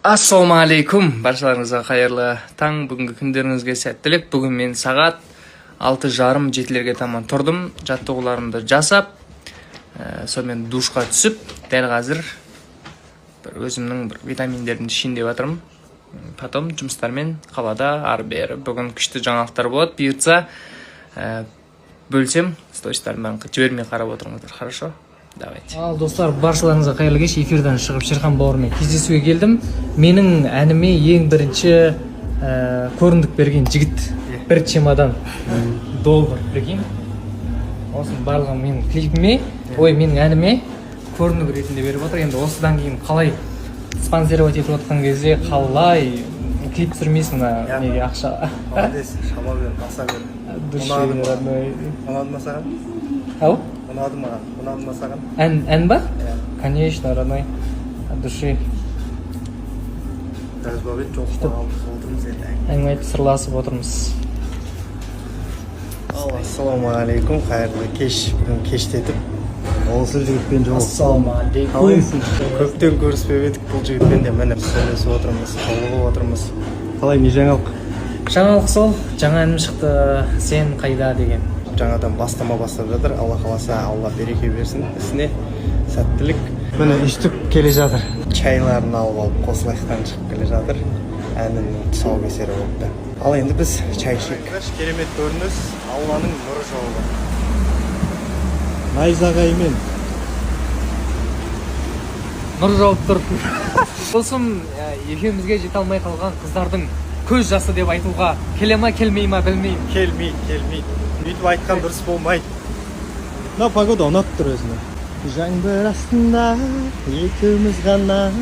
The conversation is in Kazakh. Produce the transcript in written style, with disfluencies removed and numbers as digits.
Ассаламу алейкум, баршаларыңызға қайырлы таң, бүгінгі күндеріңізге сәттілік. Бүгін мен сағат 6:30-7-лерге таман тұрдым, жаттығуларымды жасап, сонымен душқа түсіп, дәл қазір өзімнің бір витаминдерімді ішейін деп жатырмын. Потом жұмыстармен қалада ары-бері. Бүгін күшті жаңалықтар болады, бұйыртса бөлсем, стористармен жібермей қарап отырыңыздар, хорошо? Давайте. Ал достар, баршаларыңызға қайырлы кеш. Эфирден шығып Шерхан бауырмен кездесуге келдім. Менің әніме ең бірінші көріндік берген жігіт. Бір чемодан доллар, прикинь. Осының барлығы менің клипіме, менің әніме көріндік ретінде беріп отыр. Енді осыдан кейін қалай спонсировать етіп отқан кезде қалай клип түсірмейсің неге ақша. Молодец, шама бер, баса бер. Ұнады ма саған? Ау? Ұнады ма саған? Ән ба? Конечно, родной. От души. Газбабет жоқтан алып отырмыз енді. Әңгіме айтып сырласып отырмыз. Ассаламу алейкум, қайырлы кеш. Бүгін кештетіп, осы жігітпен жолықтық. Ассаламу алейкум. Көптен көріспеп едік, бұл жігітпен де міне сөйлесіп отырмыз, жолығып отырмыз. Қалай, не жаңалық? Жаңалық сол, жаңа әнім шықты, сен қайда деген. Жаңадан бастама бастап жатыр. Алла қаласа, Алла береке берсін. Ісіне сәттілік. Міне үстіп келе жатыр. Чайларын алып қосылайықтан шығып келе жатыр. Әнінің тұсаукесері болыпты. Ал енді біз чай ішейік. Керемет көрініс, Алланың нұры жауды. Найз ағаймен Нұр жауып тұр. Досым, екеумізге жете алмай қалған қыздардың көз жасы деп айтуға келе ма, келмей ма білмеймін. Келмейді. Бүйтіп айтқан дұрыс болмайды. Мына погода ұнап тұр өзіне. Жаңбыр астында екеуміз ғана.